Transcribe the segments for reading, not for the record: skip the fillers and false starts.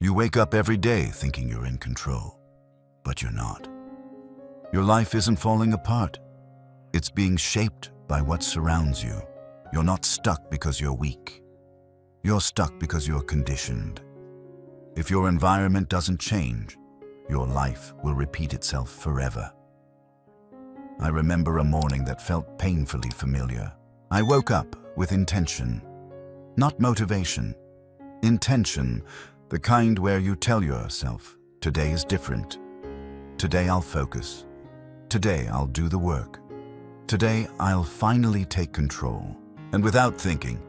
You wake up every day thinking you're in control, but you're not. Your life isn't falling apart. It's being shaped by what surrounds you. You're not stuck because you're weak. You're stuck because you're conditioned. If your environment doesn't change, your life will repeat itself forever. I remember a morning that felt painfully familiar. I woke up with intention, not motivation. Intention, the kind where you tell yourself, today is different. Today I'll focus. Today I'll do the work. Today I'll finally take control. And without thinking,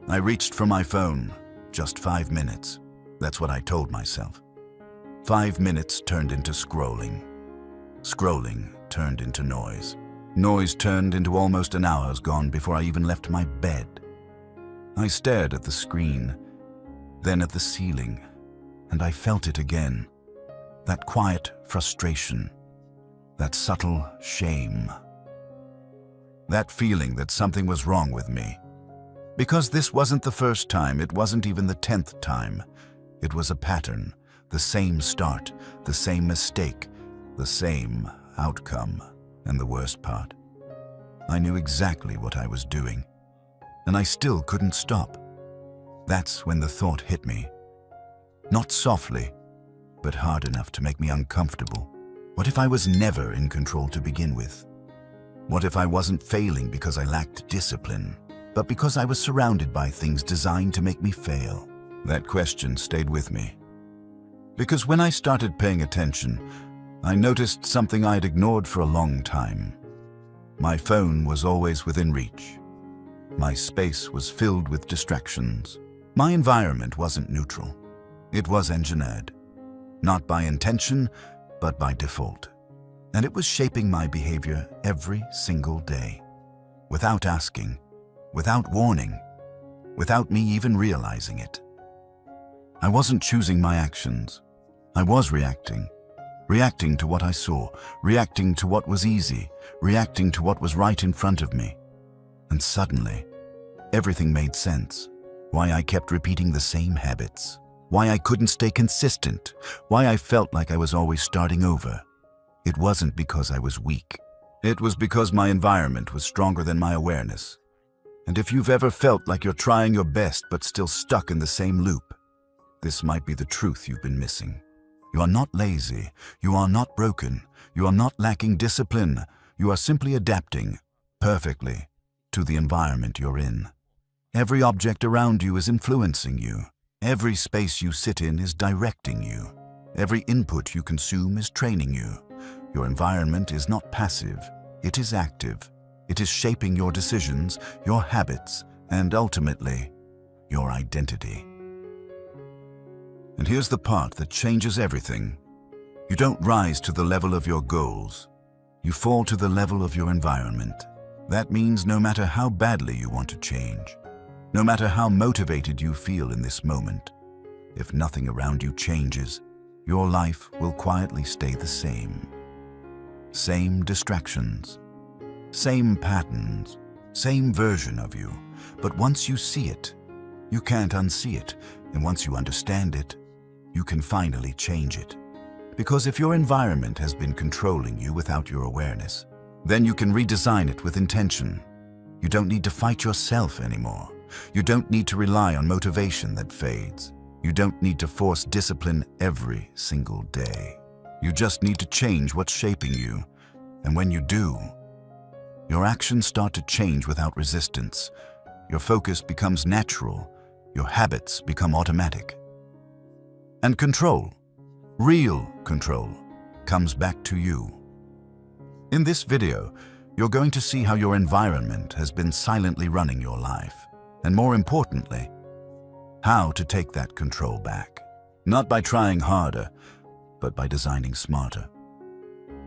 I reached for my phone. Just 5 minutes. That's what I told myself. 5 minutes turned into scrolling. Scrolling turned into noise. Noise turned into almost an hour's gone before I even left my bed. I stared at the screen, then at the ceiling, and I felt it again. That quiet frustration, that subtle shame. That feeling that something was wrong with me. Because this wasn't the first time, it wasn't even the 10th time. It was a pattern, the same start, the same mistake, the same outcome. And the worst part, I knew exactly what I was doing, and I still couldn't stop. That's when the thought hit me. Not softly, but hard enough to make me uncomfortable. What if I was never in control to begin with? What if I wasn't failing because I lacked discipline, but because I was surrounded by things designed to make me fail? That question stayed with me. Because when I started paying attention, I noticed something I'd ignored for a long time. My phone was always within reach. My space was filled with distractions. My environment wasn't neutral. It was engineered. Not by intention, but by default. And it was shaping my behavior every single day. Without asking, without warning, without me even realizing it. I wasn't choosing my actions. I was reacting. Reacting to what I saw, reacting to what was easy, reacting to what was right in front of me. And suddenly, everything made sense. Why I kept repeating the same habits. Why I couldn't stay consistent. Why I felt like I was always starting over. It wasn't because I was weak. It was because my environment was stronger than my awareness. And if you've ever felt like you're trying your best but still stuck in the same loop, this might be the truth you've been missing. You are not lazy. You are not broken. You are not lacking discipline. You are simply adapting, perfectly, to the environment you're in. Every object around you is influencing you. Every space you sit in is directing you. Every input you consume is training you. Your environment is not passive. It is active. It is shaping your decisions, your habits, and ultimately, your identity. And here's the part that changes everything. You don't rise to the level of your goals. You fall to the level of your environment. That means no matter how badly you want to change, no matter how motivated you feel in this moment, if nothing around you changes, your life will quietly stay the same. Same distractions, same patterns, same version of you. But once you see it, you can't unsee it. And once you understand it, you can finally change it. Because if your environment has been controlling you without your awareness, then you can redesign it with intention. You don't need to fight yourself anymore. You don't need to rely on motivation that fades. You don't need to force discipline every single day. You just need to change what's shaping you. And when you do, your actions start to change without resistance. Your focus becomes natural. Your habits become automatic. And control, real control, comes back to you. In this video, you're going to see how your environment has been silently running your life. And more importantly, how to take that control back. Not by trying harder, but by designing smarter.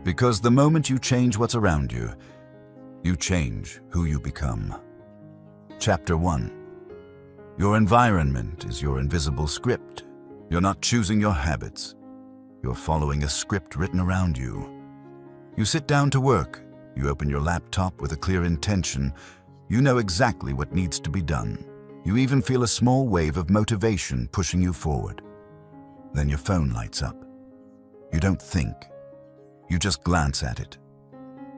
Because the moment you change what's around you, you change who you become. Chapter 1. Your environment is your invisible script. You're not choosing your habits. You're following a script written around you. You sit down to work. You open your laptop with a clear intention. You know exactly what needs to be done. You even feel a small wave of motivation pushing you forward. Then your phone lights up. You don't think. You just glance at it.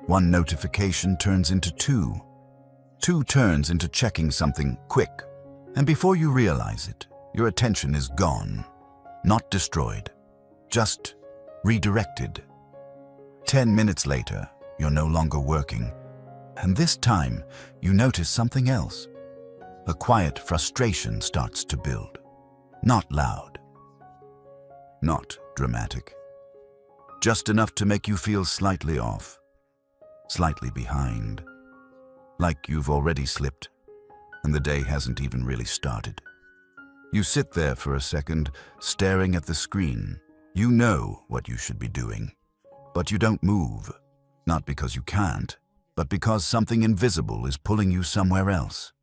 One notification turns into two. Two turns into checking something quick. And before you realize it, your attention is gone. Not destroyed. Just redirected. 10 minutes later, you're no longer working. And this time, you notice something else. A quiet frustration starts to build. Not loud. Not dramatic. Just enough to make you feel slightly off. Slightly behind. Like you've already slipped, and the day hasn't even really started. You sit there for a second, staring at the screen. You know what you should be doing, but you don't move. Not because you can't, but because something invisible is pulling you somewhere else.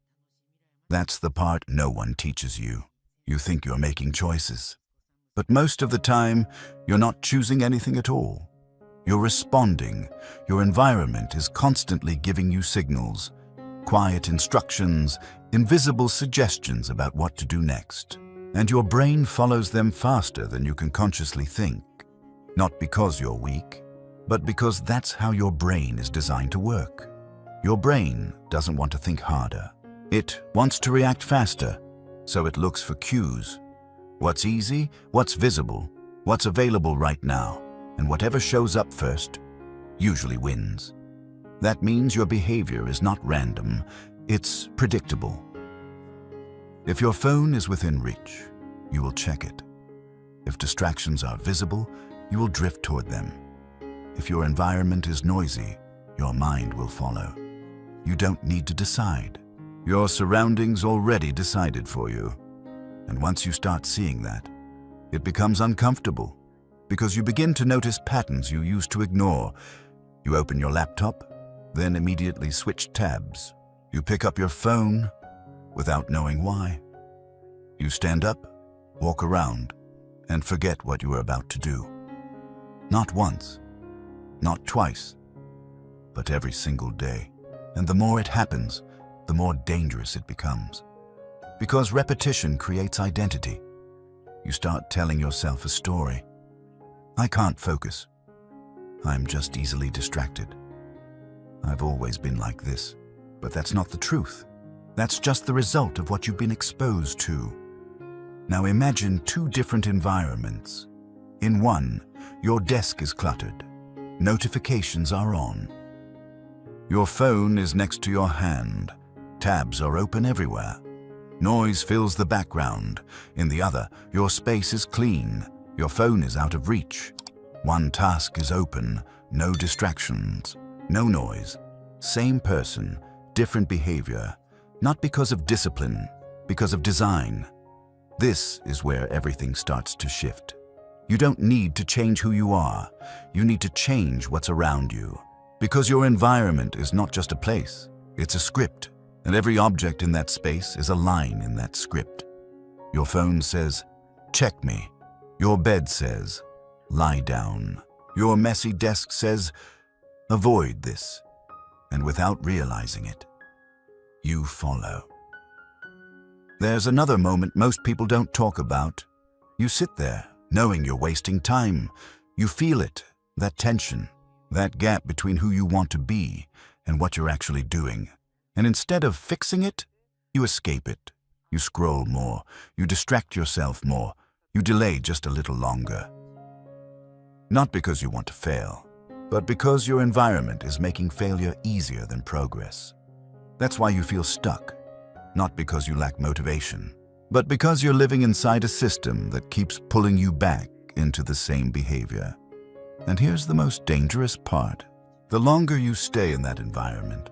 That's the part no one teaches you. You think you're making choices. But most of the time, you're not choosing anything at all. You're responding. Your environment is constantly giving you signals, quiet instructions, invisible suggestions about what to do next. And your brain follows them faster than you can consciously think. Not because you're weak, but because that's how your brain is designed to work. Your brain doesn't want to think harder. It wants to react faster, so it looks for cues. What's easy, what's visible, what's available right now, and whatever shows up first usually wins. That means your behavior is not random, it's predictable. If your phone is within reach, you will check it. If distractions are visible, you will drift toward them. If your environment is noisy, your mind will follow. You don't need to decide. Your surroundings already decided for you. And once you start seeing that, it becomes uncomfortable because you begin to notice patterns you used to ignore. You open your laptop, then immediately switch tabs. You pick up your phone without knowing why. You stand up, walk around, and forget what you were about to do. Not once, not twice, but every single day. And the more it happens, the more dangerous it becomes. Because repetition creates identity. You start telling yourself a story. I can't focus. I'm just easily distracted. I've always been like this. But that's not the truth. That's just the result of what you've been exposed to. Now imagine two different environments. In one, your desk is cluttered. Notifications are on. Your phone is next to your hand. Tabs are open everywhere. Noise fills the background. In the other, your space is clean. Your phone is out of reach. One task is open. No distractions. No noise. Same person, different behavior. Not because of discipline, because of design. This is where everything starts to shift. You don't need to change who you are. You need to change what's around you. Because your environment is not just a place, it's a script. And every object in that space is a line in that script. Your phone says, check me. Your bed says, lie down. Your messy desk says, avoid this. And without realizing it, you follow. There's another moment most people don't talk about. You sit there, knowing you're wasting time. You feel it, that tension, that gap between who you want to be and what you're actually doing. And instead of fixing it, you escape it. You scroll more. You distract yourself more. You delay just a little longer. Not because you want to fail, but because your environment is making failure easier than progress. That's why you feel stuck. Not because you lack motivation, but because you're living inside a system that keeps pulling you back into the same behavior. And here's the most dangerous part. The longer you stay in that environment,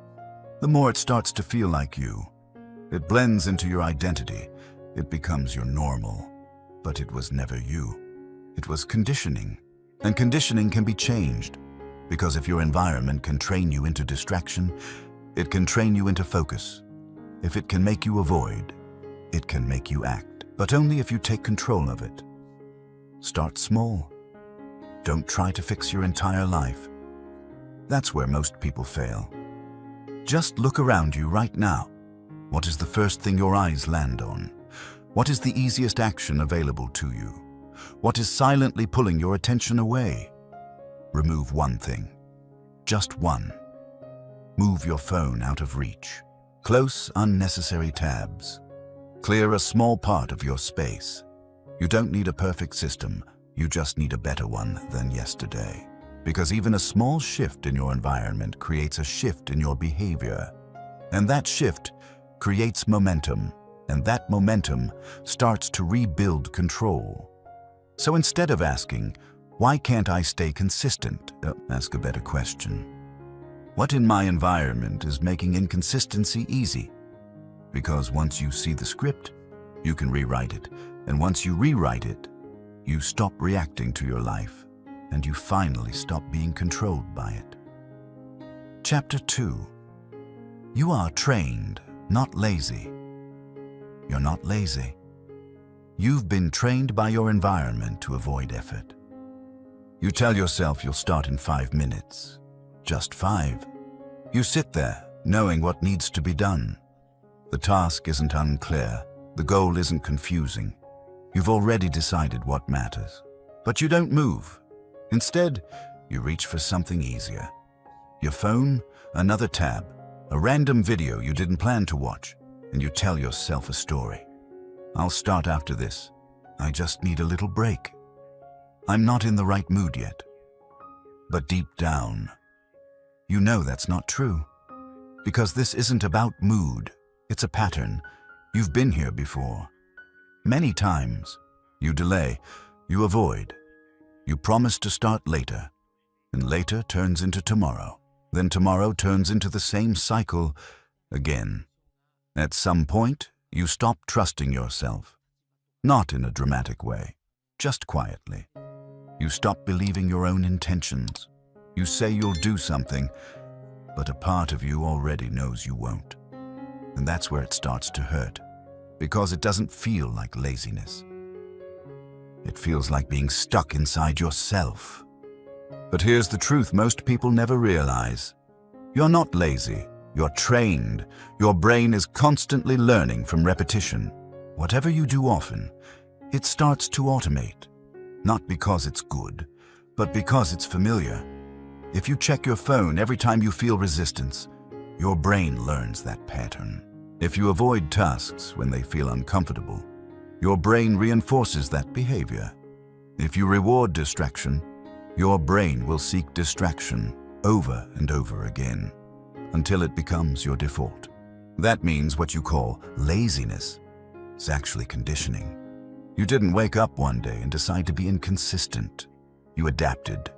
the more it starts to feel like you. It blends into your identity. It becomes your normal. But it was never you. It was conditioning. And conditioning can be changed. Because if your environment can train you into distraction, it can train you into focus. If it can make you avoid, it can make you act. But only if you take control of it. Start small. Don't try to fix your entire life. That's where most people fail. Just look around you right now. What is the first thing your eyes land on? What is the easiest action available to you? what is silently pulling your attention away. Remove one thing. Just one. Move your phone out of reach. Close unnecessary tabs. Clear a small part of your space. You don't need a perfect system, you just need a better one than yesterday. Because even a small shift in your environment creates a shift in your behavior. And that shift creates momentum, and that momentum starts to rebuild control. So instead of asking, "Why can't I stay consistent?" Ask a better question. What in my environment is making inconsistency easy? Because once you see the script, you can rewrite it. And once you rewrite it, you stop reacting to your life, and you finally stop being controlled by it. Chapter 2. You are trained, not lazy. You're not lazy. You've been trained by your environment to avoid effort. You tell yourself you'll start in 5 minutes. Just 5. You sit there, knowing what needs to be done. The task isn't unclear. The goal isn't confusing. You've already decided what matters. But you don't move. Instead, you reach for something easier. Your phone, another tab, a random video you didn't plan to watch, and you tell yourself a story. I'll start after this. I just need a little break. I'm not in the right mood yet. But deep down, you know that's not true. Because this isn't about mood. It's a pattern. You've been here before. Many times, you delay, you avoid. You promise to start later, and later turns into tomorrow. Then tomorrow turns into the same cycle again. At some point, you stop trusting yourself. Not in a dramatic way, just quietly. You stop believing your own intentions. You say you'll do something, but a part of you already knows you won't. And that's where it starts to hurt, because it doesn't feel like laziness. It feels like being stuck inside yourself. But here's the truth most people never realize. You're not lazy. You're trained. Your brain is constantly learning from repetition. Whatever you do often, it starts to automate. Not because it's good, but because it's familiar. If you check your phone every time you feel resistance, your brain learns that pattern. If you avoid tasks when they feel uncomfortable, your brain reinforces that behavior. If you reward distraction, your brain will seek distraction over and over again until it becomes your default. That means what you call laziness is actually conditioning. You didn't wake up one day and decide to be inconsistent. You adapted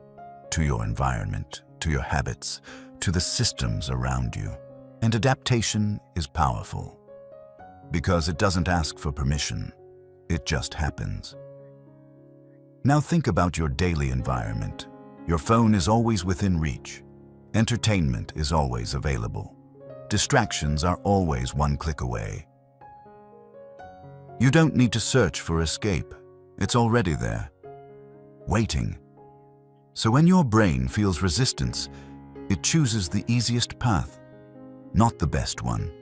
to your environment, to your habits, to the systems around you. And adaptation is powerful because it doesn't ask for permission. It just happens. Now think about your daily environment. Your phone is always within reach. Entertainment is always available. Distractions are always one click away. You don't need to search for escape. It's already there, waiting. So when your brain feels resistance, it chooses the easiest path. Not the best one,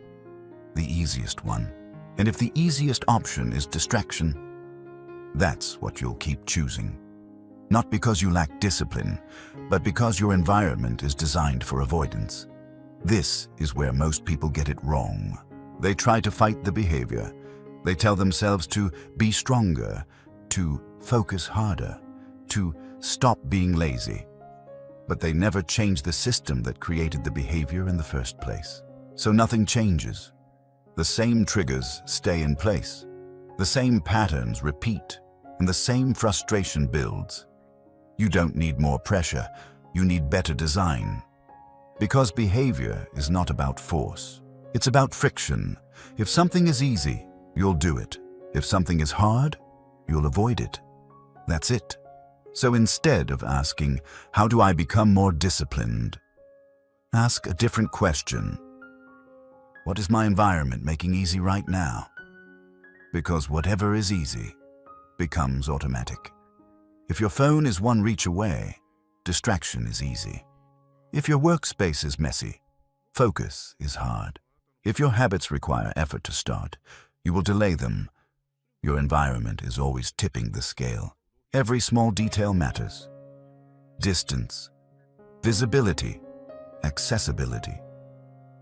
the easiest one. And if the easiest option is distraction, that's what you'll keep choosing. Not because you lack discipline, but because your environment is designed for avoidance. This is where most people get it wrong. They try to fight the behavior. They tell themselves to be stronger, to focus harder, to stop being lazy. But they never change the system that created the behavior in the first place. So nothing changes. The same triggers stay in place. The same patterns repeat, and the same frustration builds. You don't need more pressure. You need better design. Because behavior is not about force. It's about friction. If something is easy, you'll do it. If something is hard, you'll avoid it. That's it. So instead of asking, "How do I become more disciplined?" ask a different question. What is my environment making easy right now? Because whatever is easy becomes automatic. If your phone is one reach away, distraction is easy. If your workspace is messy, focus is hard. If your habits require effort to start, you will delay them. Your environment is always tipping the scale. Every small detail matters. Distance, visibility, accessibility.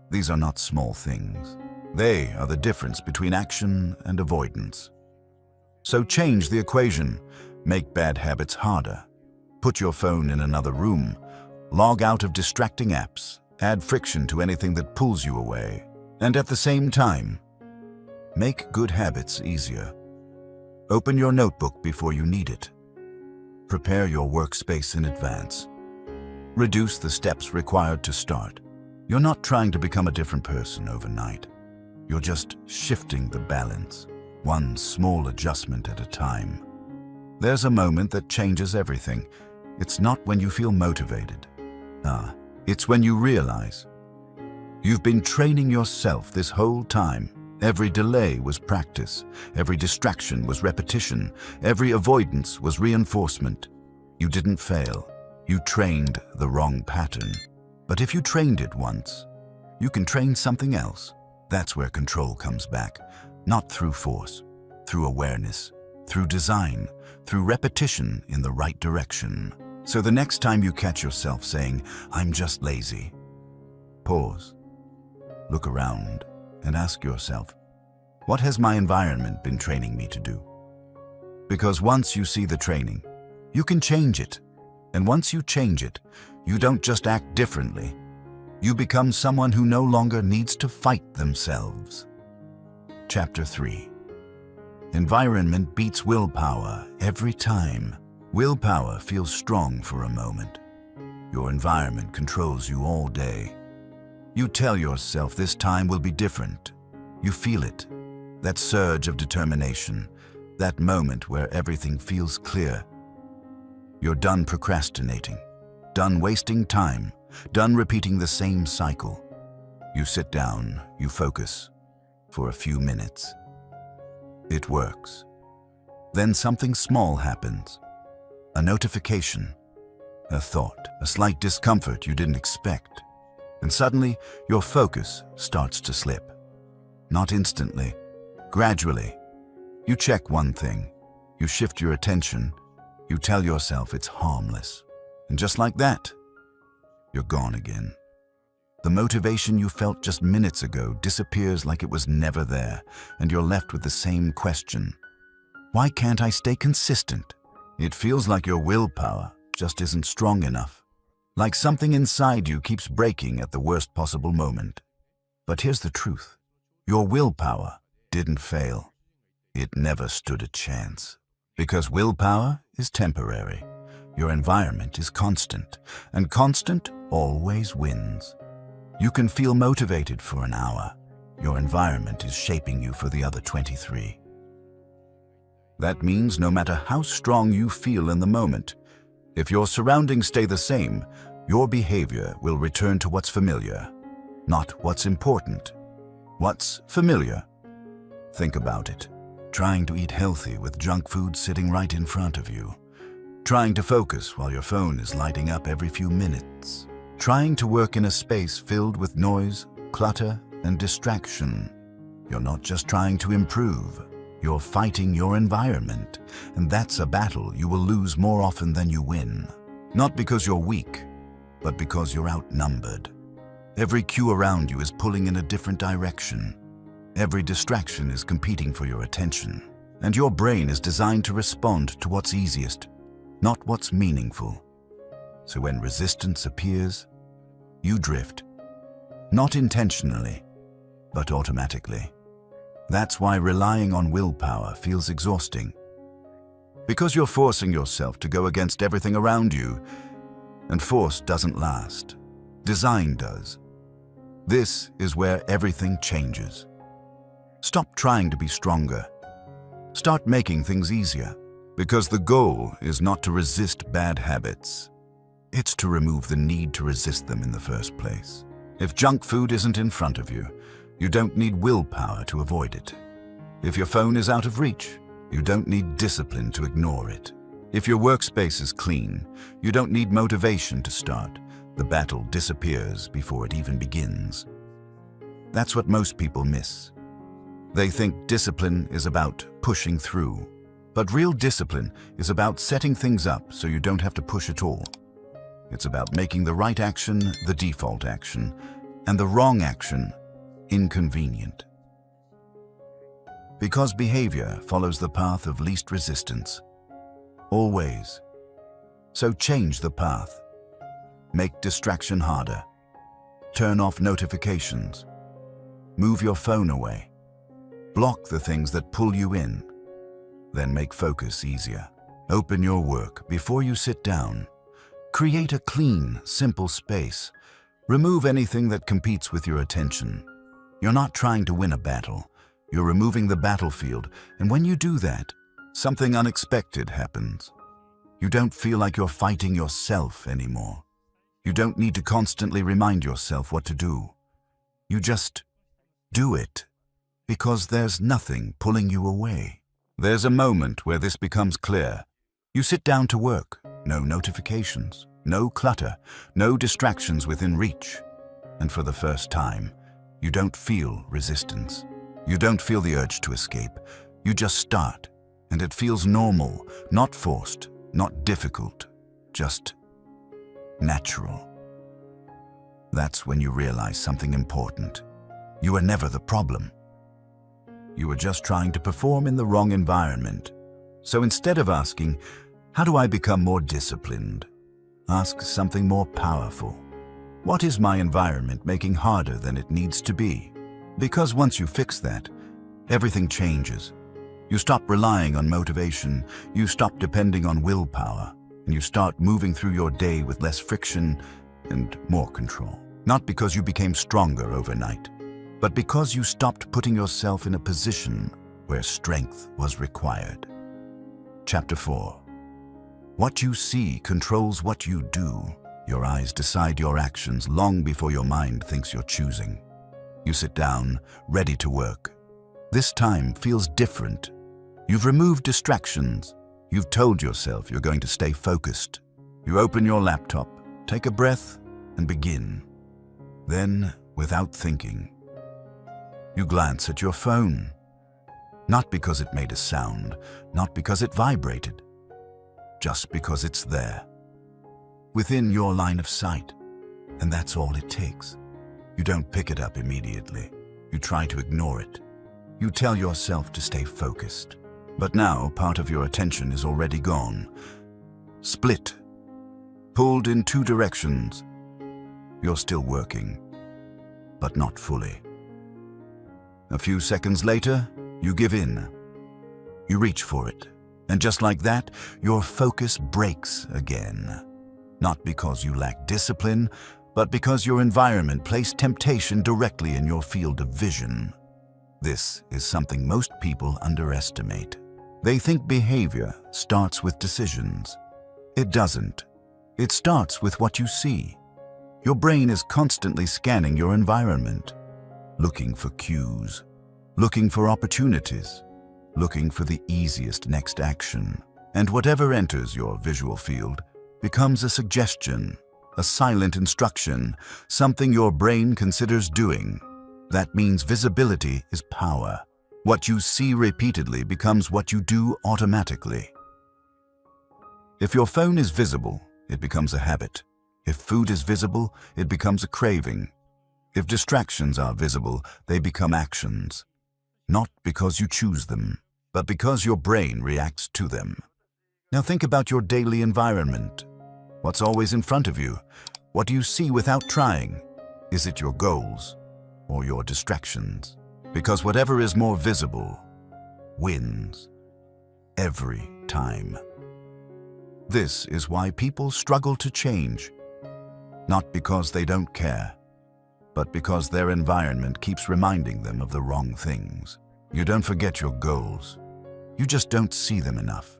These are not small things. They are the difference between action and avoidance. So change the equation. Make bad habits harder. Put your phone in another room. Log out of distracting apps. Add friction to anything that pulls you away. And at the same time, make good habits easier. Open your notebook before you need it. Prepare your workspace in advance. Reduce the steps required to start. You're not trying to become a different person overnight. You're just shifting the balance, one small adjustment at a time. There's a moment that changes everything. It's not when you feel motivated. It's when you realize you've been training yourself this whole time. Every delay was practice. Every distraction was repetition. Every avoidance was reinforcement. You didn't fail. You trained the wrong pattern. But if you trained it once, you can train something else. That's where control comes back. Not through force, through awareness, through design, through repetition in the right direction. So the next time you catch yourself saying, "I'm just lazy," pause, look around, and ask yourself, what has my environment been training me to do? Because once you see the training, you can change it. And once you change it, you don't just act differently. You become someone who no longer needs to fight themselves. Chapter 3. Environment beats willpower every time. Willpower feels strong for a moment. Your environment controls you all day. You tell yourself this time will be different. You feel it, that surge of determination, that moment where everything feels clear. You're done procrastinating, done wasting time, done repeating the same cycle. You sit down, you focus for a few minutes. It works. Then something small happens. A notification, a thought, a slight discomfort you didn't expect. And suddenly, your focus starts to slip. Not instantly, gradually. You check one thing, you shift your attention, you tell yourself it's harmless. And just like that, you're gone again. The motivation you felt just minutes ago disappears like it was never there, and you're left with the same question. Why can't I stay consistent? It feels like your willpower just isn't strong enough. Like something inside you keeps breaking at the worst possible moment. But here's the truth. Your willpower didn't fail. It never stood a chance. Because willpower is temporary. Your environment is constant, and constant always wins. You can feel motivated for an hour. Your environment is shaping you for the other 23. That means no matter how strong you feel in the moment, if your surroundings stay the same, your behavior will return to what's familiar, not what's important. What's familiar? Think about it. Trying to eat healthy with junk food sitting right in front of you. Trying to focus while your phone is lighting up every few minutes. Trying to work in a space filled with noise, clutter, and distraction. You're not just trying to improve. You're fighting your environment, and that's a battle you will lose more often than you win. Not because you're weak, but because you're outnumbered. Every cue around you is pulling in a different direction. Every distraction is competing for your attention, and your brain is designed to respond to what's easiest, not what's meaningful. So when resistance appears, you drift. Not intentionally, but automatically. That's why relying on willpower feels exhausting. Because you're forcing yourself to go against everything around you, and force doesn't last. Design does. This is where everything changes. Stop trying to be stronger. Start making things easier. Because the goal is not to resist bad habits. It's to remove the need to resist them in the first place. If junk food isn't in front of you, you don't need willpower to avoid it. If your phone is out of reach, you don't need discipline to ignore it. If your workspace is clean, you don't need motivation to start. The battle disappears before it even begins. That's what most people miss. They think discipline is about pushing through, But real discipline is about setting things up so you don't have to push at all. It's about making the right action the default action and the wrong action inconvenient. Because behavior follows the path of least resistance. Always. So change the path. Make distraction harder. Turn off notifications. Move your phone away. Block the things that pull you in. Then make focus easier. Open your work before you sit down. Create a clean, simple space. Remove anything that competes with your attention. You're not trying to win a battle. You're removing the battlefield, and when you do that, something unexpected happens. You don't feel like you're fighting yourself anymore. You don't need to constantly remind yourself what to do. You just do it, because there's nothing pulling you away. There's a moment where this becomes clear. You sit down to work, no notifications, no clutter, no distractions within reach. And for the first time, you don't feel resistance. You don't feel the urge to escape. You just start, and it feels normal, not forced, not difficult, just natural. That's when you realize something important. You were never the problem. You were just trying to perform in the wrong environment. So instead of asking, how do I become more disciplined? Ask something more powerful. What is my environment making harder than it needs to be? Because once you fix that, everything changes. You stop relying on motivation, you stop depending on willpower, and you start moving through your day with less friction and more control. Not because you became stronger overnight, but because you stopped putting yourself in a position where strength was required. Chapter 4. What you see controls what you do. Your eyes decide your actions long before your mind thinks you're choosing. You sit down, ready to work. This time feels different. You've removed distractions. You've told yourself you're going to stay focused. You open your laptop, take a breath, and begin. Then, without thinking, you glance at your phone. Not because it made a sound, not because it vibrated, just because it's there, within your line of sight. And that's all it takes. You don't pick it up immediately. You try to ignore it. You tell yourself to stay focused. But now part of your attention is already gone. Split. Pulled in two directions. You're still working, but not fully. A few seconds later, you give in. You reach for it. And just like that, your focus breaks again. Not because you lack discipline, but because your environment placed temptation directly in your field of vision. This is something most people underestimate. They think behavior starts with decisions. It doesn't. It starts with what you see. Your brain is constantly scanning your environment, looking for cues, looking for opportunities, looking for the easiest next action. And whatever enters your visual field becomes a suggestion, a silent instruction, something your brain considers doing. That means visibility is power. What you see repeatedly becomes what you do automatically. If your phone is visible, it becomes a habit. If food is visible, it becomes a craving. If distractions are visible, they become actions. Not because you choose them, but because your brain reacts to them. Now think about your daily environment. What's always in front of you? What do you see without trying? Is it your goals or your distractions? Because whatever is more visible wins every time. This is why people struggle to change. Not because they don't care, but because their environment keeps reminding them of the wrong things. You don't forget your goals. You just don't see them enough.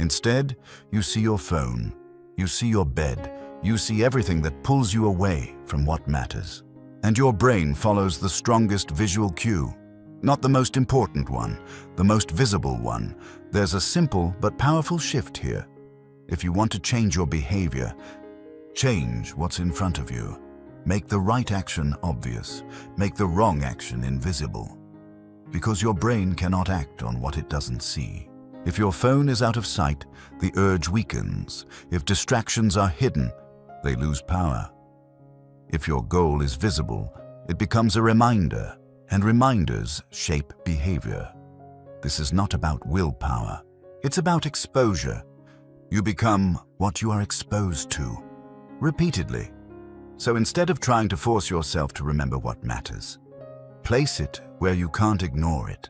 Instead, you see your phone, you see your bed, you see everything that pulls you away from what matters. And your brain follows the strongest visual cue, not the most important one, the most visible one. There's a simple but powerful shift here. If you want to change your behavior, change what's in front of you. Make the right action obvious. Make the wrong action invisible. Because your brain cannot act on what it doesn't see. If your phone is out of sight, the urge weakens. If distractions are hidden, they lose power. If your goal is visible, it becomes a reminder, and reminders shape behavior. This is not about willpower. It's about exposure. You become what you are exposed to, repeatedly. So instead of trying to force yourself to remember what matters, place it where you can't ignore it.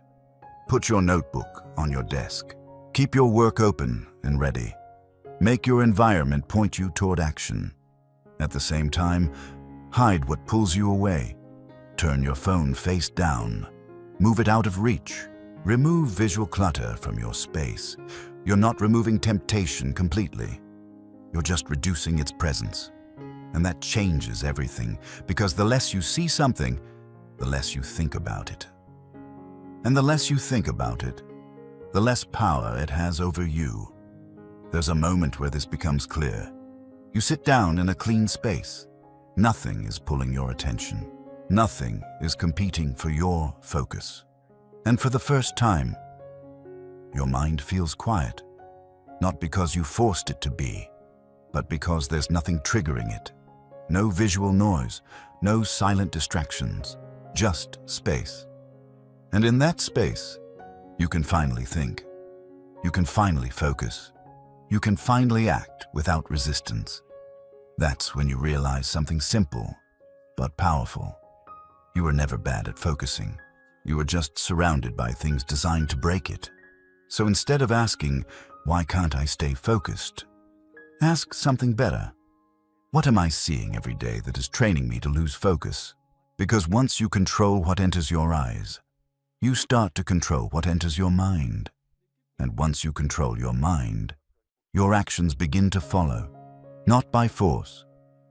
Put your notebook on your desk. Keep your work open and ready. Make your environment point you toward action. At the same time, hide what pulls you away. Turn your phone face down. Move it out of reach. Remove visual clutter from your space. You're not removing temptation completely. You're just reducing its presence. And that changes everything, because the less you see something, the less you think about it. And the less you think about it, the less power it has over you. There's a moment where this becomes clear. You sit down in a clean space. Nothing is pulling your attention. Nothing is competing for your focus. And for the first time, your mind feels quiet. Not because you forced it to be, but because there's nothing triggering it. No visual noise, no silent distractions, just space. And in that space, you can finally think. You can finally focus. You can finally act without resistance. That's when you realize something simple, but powerful. You were never bad at focusing. You were just surrounded by things designed to break it. So instead of asking, "Why can't I stay focused?" ask something better. What am I seeing every day that is training me to lose focus? Because once you control what enters your eyes, you start to control what enters your mind. And once you control your mind, your actions begin to follow, not by force,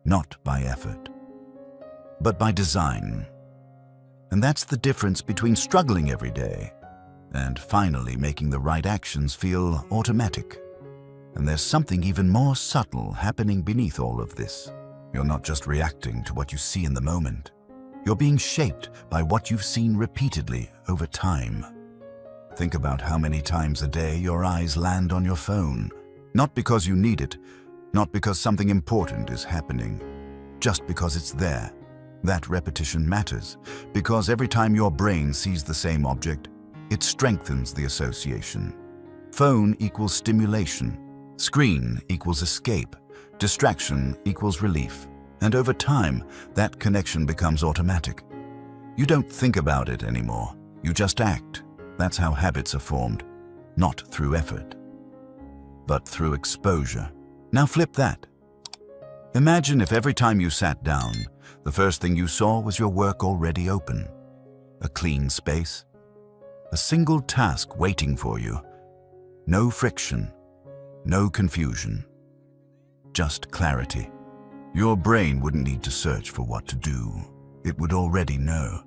not by effort, but by design. And that's the difference between struggling every day and finally making the right actions feel automatic. And there's something even more subtle happening beneath all of this. You're not just reacting to what you see in the moment. You're being shaped by what you've seen repeatedly over time. Think about how many times a day your eyes land on your phone. Not because you need it, not because something important is happening, just because it's there. That repetition matters, because every time your brain sees the same object, it strengthens the association. Phone equals stimulation. Screen equals escape. Distraction equals relief. And over time, that connection becomes automatic. You don't think about it anymore. You just act. That's how habits are formed. Not through effort, but through exposure. Now flip that. Imagine if every time you sat down, the first thing you saw was your work already open. A clean space. A single task waiting for you. No friction. No confusion. Just clarity. Your brain wouldn't need to search for what to do. It would already know.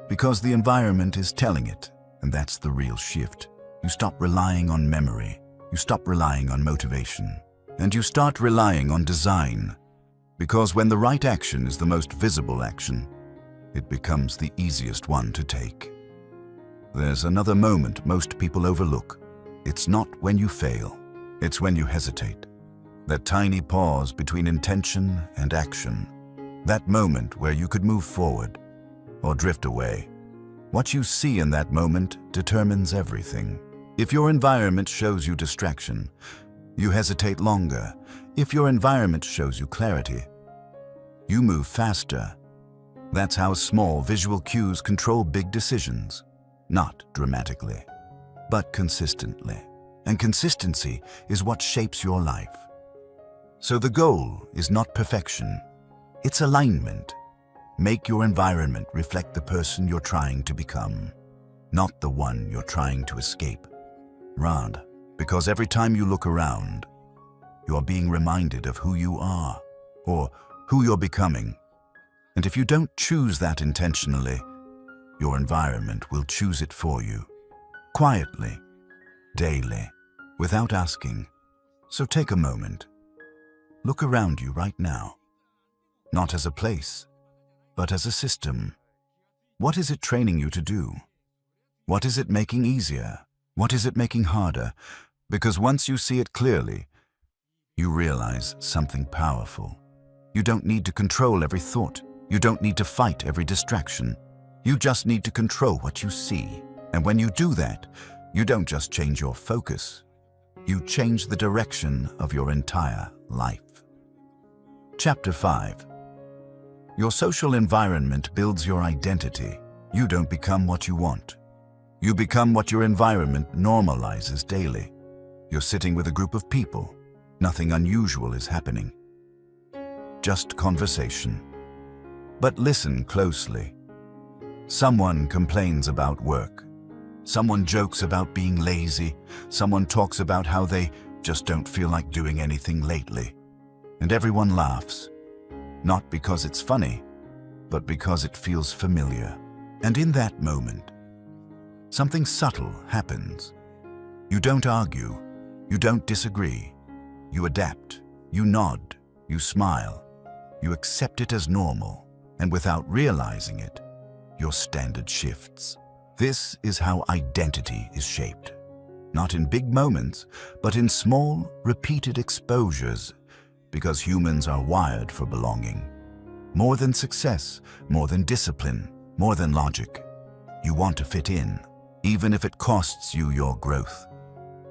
Because the environment is telling it, and that's the real shift. You stop relying on memory. You stop relying on motivation. And you start relying on design. Because when the right action is the most visible action, it becomes the easiest one to take. There's another moment most people overlook. It's not when you fail. It's when you hesitate. That tiny pause between intention and action. That moment where you could move forward or drift away. What you see in that moment determines everything. If your environment shows you distraction, you hesitate longer. If your environment shows you clarity, you move faster. That's how small visual cues control big decisions. Not dramatically, but consistently. And consistency is what shapes your life. So the goal is not perfection, it's alignment. Make your environment reflect the person you're trying to become, not the one you're trying to escape. Rather, because every time you look around, you're being reminded of who you are, or who you're becoming. And if you don't choose that intentionally, your environment will choose it for you. Quietly, daily, without asking. So take a moment. Look around you right now. Not as a place, but as a system. What is it training you to do? What is it making easier? What is it making harder? Because once you see it clearly, you realize something powerful. You don't need to control every thought. You don't need to fight every distraction. You just need to control what you see. And when you do that, you don't just change your focus. You change the direction of your entire life. Chapter 5. Your social environment builds your identity. You don't become what you want. You become what your environment normalizes daily. You're sitting with a group of people. Nothing unusual is happening. Just conversation. But listen closely. Someone complains about work. Someone jokes about being lazy. Someone talks about how they just don't feel like doing anything lately. And everyone laughs. Not because it's funny, but because it feels familiar. And in that moment, something subtle happens. You don't argue. You don't disagree. You adapt. You nod. You smile. You accept it as normal. And without realizing it, your standard shifts. This is how identity is shaped. Not in big moments, but in small, repeated exposures, because humans are wired for belonging. More than success, more than discipline, more than logic. You want to fit in, even if it costs you your growth.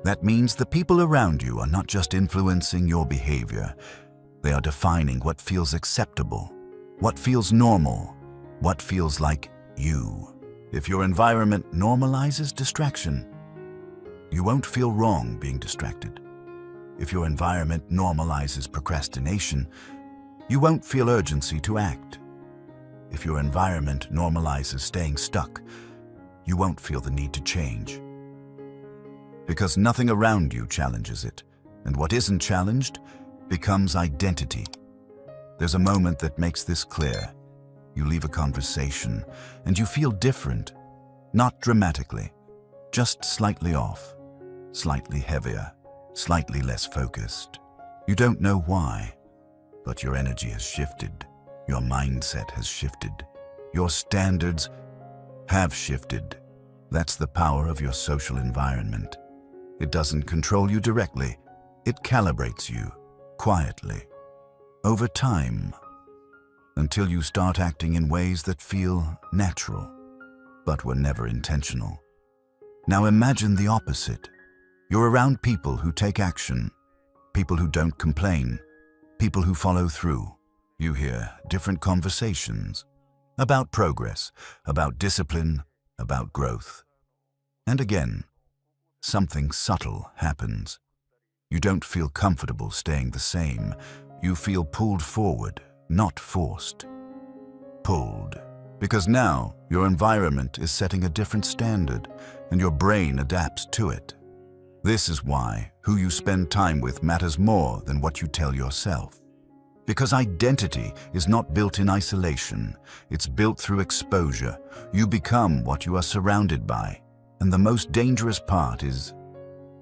That means the people around you are not just influencing your behavior. They are defining what feels acceptable, what feels normal, what feels like you. If your environment normalizes distraction, you won't feel wrong being distracted. If your environment normalizes procrastination, you won't feel urgency to act. If your environment normalizes staying stuck, you won't feel the need to change. Because nothing around you challenges it, and what isn't challenged becomes identity. There's a moment that makes this clear. You leave a conversation, and you feel different. Not dramatically, just slightly off, slightly heavier, slightly less focused. You don't know why, but your energy has shifted. Your mindset has shifted. Your standards have shifted. That's the power of your social environment. It doesn't control you directly. It calibrates you quietly, over time, until you start acting in ways that feel natural, but were never intentional. Now imagine the opposite. You're around people who take action, people who don't complain, people who follow through. You hear different conversations about progress, about discipline, about growth. And again, something subtle happens. You don't feel comfortable staying the same. You feel pulled forward, not forced. Pulled. Because now your environment is setting a different standard, and your brain adapts to it. This is why who you spend time with matters more than what you tell yourself. Because identity is not built in isolation, it's built through exposure. You become what you are surrounded by. And the most dangerous part is,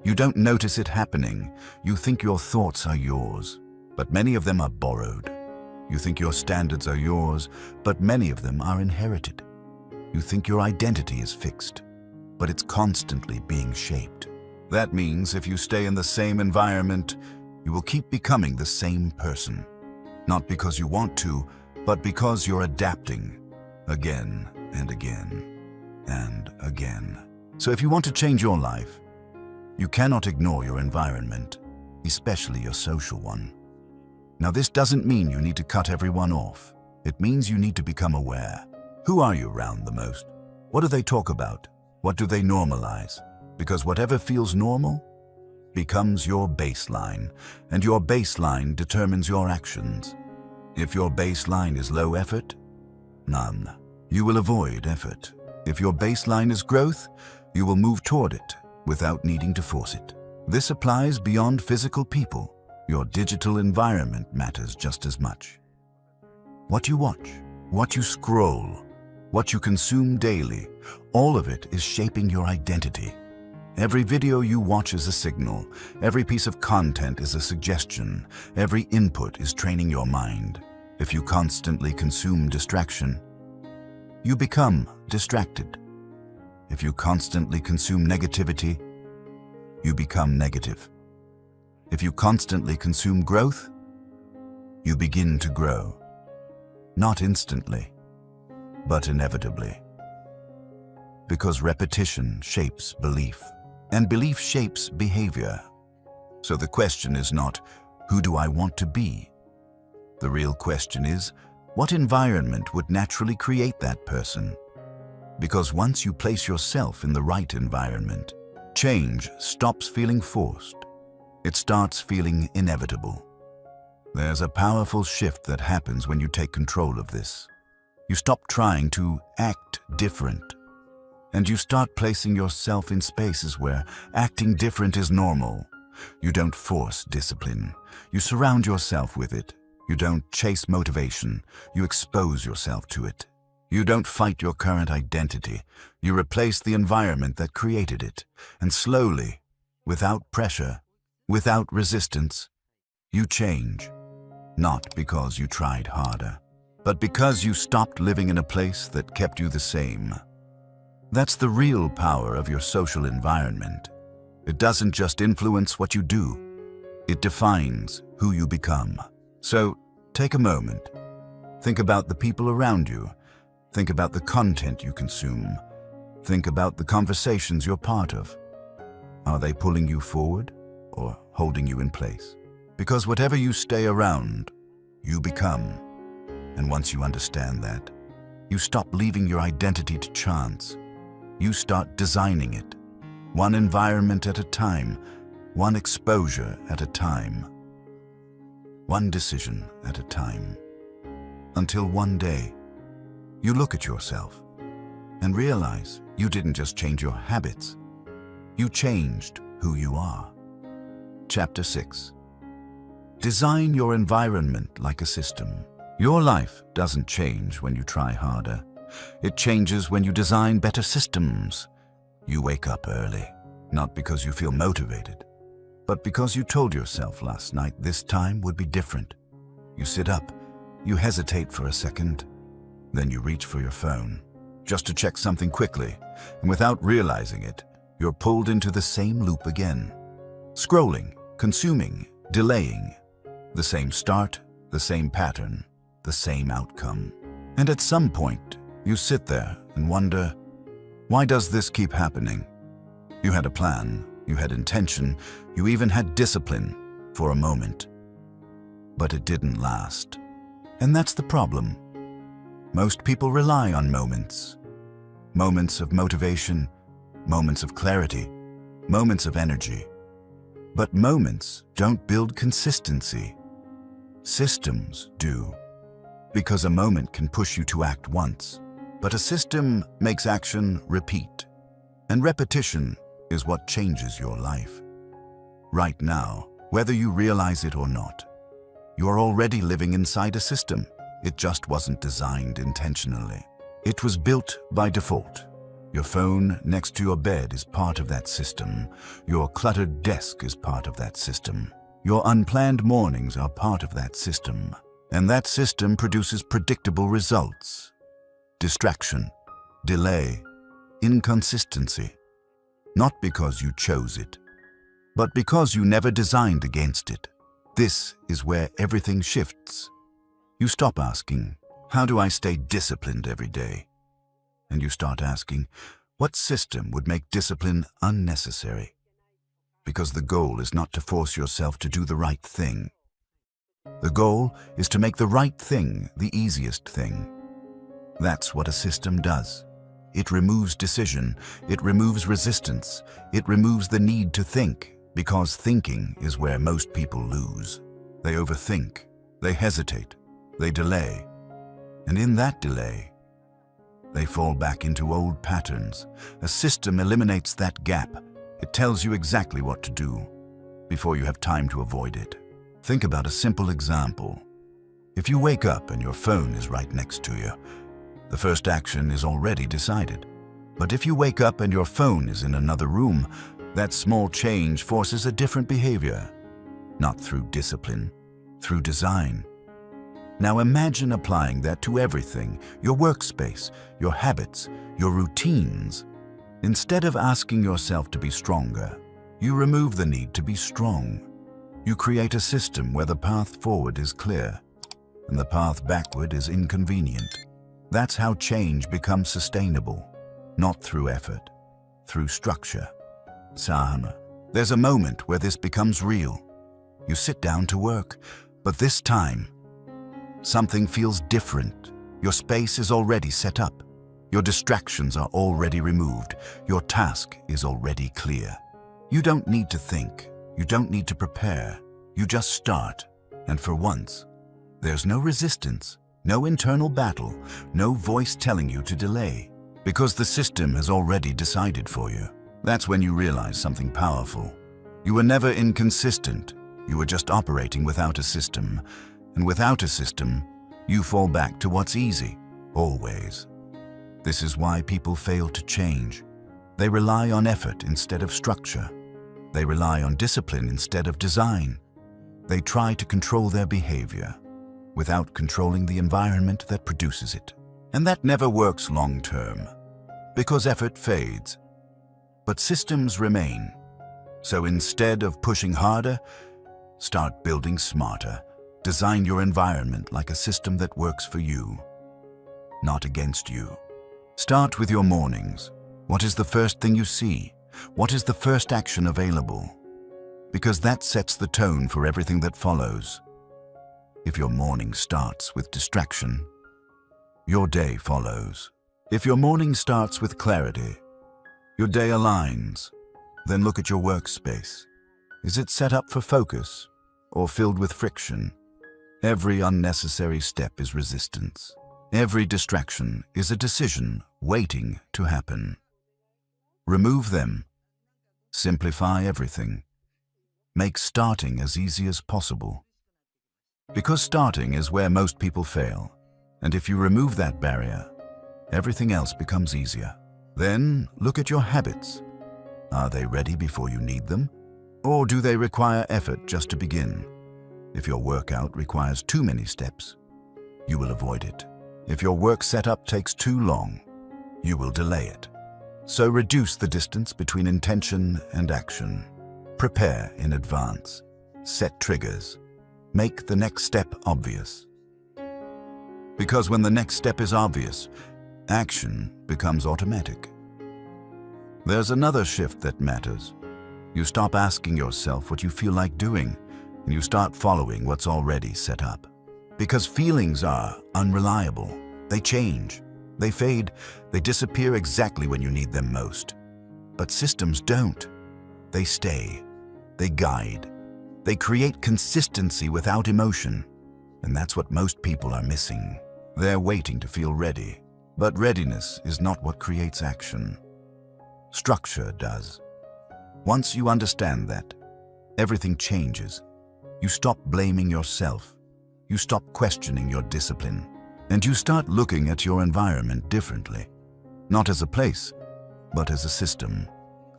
you don't notice it happening. You think your thoughts are yours, but many of them are borrowed. You think your standards are yours, but many of them are inherited. You think your identity is fixed, but it's constantly being shaped. That means if you stay in the same environment, you will keep becoming the same person. Not because you want to, but because you're adapting again and again and again. So if you want to change your life, you cannot ignore your environment, especially your social one. Now, this doesn't mean you need to cut everyone off. It means you need to become aware. Who are you around the most? What do they talk about? What do they normalize? Because whatever feels normal becomes your baseline, and your baseline determines your actions. If your baseline is low effort, none. You will avoid effort. If your baseline is growth, you will move toward it without needing to force it. This applies beyond physical people. Your digital environment matters just as much. What you watch, what you scroll, what you consume daily, all of it is shaping your identity. Every video you watch is a signal. Every piece of content is a suggestion. Every input is training your mind. If you constantly consume distraction, you become distracted. If you constantly consume negativity, you become negative. If you constantly consume growth, you begin to grow. Not instantly, but inevitably. Because repetition shapes belief, and belief shapes behavior. So the question is not, who do I want to be? The real question is, what environment would naturally create that person? Because once you place yourself in the right environment, change stops feeling forced. It starts feeling inevitable. There's a powerful shift that happens when you take control of this. You stop trying to act different, and you start placing yourself in spaces where acting different is normal. You don't force discipline. You surround yourself with it. You don't chase motivation. You expose yourself to it. You don't fight your current identity. You replace the environment that created it. And slowly, without pressure, without resistance, you change. Not because you tried harder, but because you stopped living in a place that kept you the same. That's the real power of your social environment. It doesn't just influence what you do, it defines who you become. So, take a moment. Think about the people around you. Think about the content you consume. Think about the conversations you're part of. Are they pulling you forward or holding you in place? Because whatever you stay around, you become. And once you understand that, you stop leaving your identity to chance. You start designing it, one environment at a time, one exposure at a time, one decision at a time, until one day you look at yourself and realize you didn't just change your habits, you changed who you are. Chapter 6. Design your environment like a system. Your life doesn't change when you try harder. It changes when you design better systems. You wake up early, not because you feel motivated, but because you told yourself last night this time would be different. You sit up, you hesitate for a second, then you reach for your phone, just to check something quickly, and without realizing it, you're pulled into the same loop again. Scrolling, consuming, delaying. The same start, the same pattern, the same outcome. And at some point, you sit there and wonder, why does this keep happening? You had a plan, you had intention, you even had discipline for a moment. But it didn't last. And that's the problem. Most people rely on moments. Moments of motivation, moments of clarity, moments of energy. But moments don't build consistency. Systems do. Because a moment can push you to act once, but a system makes action repeat. And repetition is what changes your life. Right now, whether you realize it or not, you're already living inside a system. It just wasn't designed intentionally. It was built by default. Your phone next to your bed is part of that system. Your cluttered desk is part of that system. Your unplanned mornings are part of that system. And that system produces predictable results. Distraction, delay, inconsistency. Not because you chose it, but because you never designed against it. This is where everything shifts. You stop asking, how do I stay disciplined every day? And you start asking, what system would make discipline unnecessary? Because the goal is not to force yourself to do the right thing. The goal is to make the right thing the easiest thing. That's what a system does. It removes decision, it removes resistance, it removes the need to think, because thinking is where most people lose. They overthink, they hesitate, they delay. And in that delay, they fall back into old patterns. A system eliminates that gap. It tells you exactly what to do before you have time to avoid it. Think about a simple example. If you wake up and your phone is right next to you, the first action is already decided. But if you wake up and your phone is in another room, that small change forces a different behavior. Not through discipline, through design. Now imagine applying that to everything, your workspace, your habits, your routines. Instead of asking yourself to be stronger, You remove the need to be strong. You create a system where the path forward is clear and the path backward is inconvenient. That's how change becomes sustainable, not through effort, through structure. Sahana. There's a moment where this becomes real. You sit down to work, but this time, something feels different. Your space is already set up. Your distractions are already removed. Your task is already clear. You don't need to think. You don't need to prepare. You just start. And for once, there's no resistance, no internal battle, no voice telling you to delay, because the system has already decided for you. That's when you realize something powerful. You were never inconsistent. You were just operating without a system. And without a system, you fall back to what's easy, always. This is why people fail to change. They rely on effort instead of structure. They rely on discipline instead of design. They try to control their behavior without controlling the environment that produces it. And that never works long term, because effort fades, but systems remain. So instead of pushing harder, start building smarter. Design your environment like a system that works for you, not against you. Start with your mornings. What is the first thing you see? What is the first action available? Because that sets the tone for everything that follows. If your morning starts with distraction, your day follows. If your morning starts with clarity, your day aligns. Then look at your workspace. Is it set up for focus or filled with friction? Every unnecessary step is resistance. Every distraction is a decision waiting to happen. Remove them. Simplify everything. Make starting as easy as possible. Because starting is where most people fail. And if you remove that barrier, everything else becomes easier. Then look at your habits. Are they ready before you need them? Or do they require effort just to begin? If your workout requires too many steps, you will avoid it. If your work setup takes too long, you will delay it. So reduce the distance between intention and action. Prepare in advance. Set triggers. Make the next step obvious. Because when the next step is obvious, action becomes automatic. There's another shift that matters. You stop asking yourself what you feel like doing, and you start following what's already set up. Because feelings are unreliable. They change, they fade, they disappear exactly when you need them most. But systems don't. They stay, they guide, they create consistency without emotion. And that's what most people are missing. They're waiting to feel ready. But readiness is not what creates action. Structure does. Once you understand that, everything changes. You stop blaming yourself. You stop questioning your discipline. And you start looking at your environment differently. Not as a place, but as a system.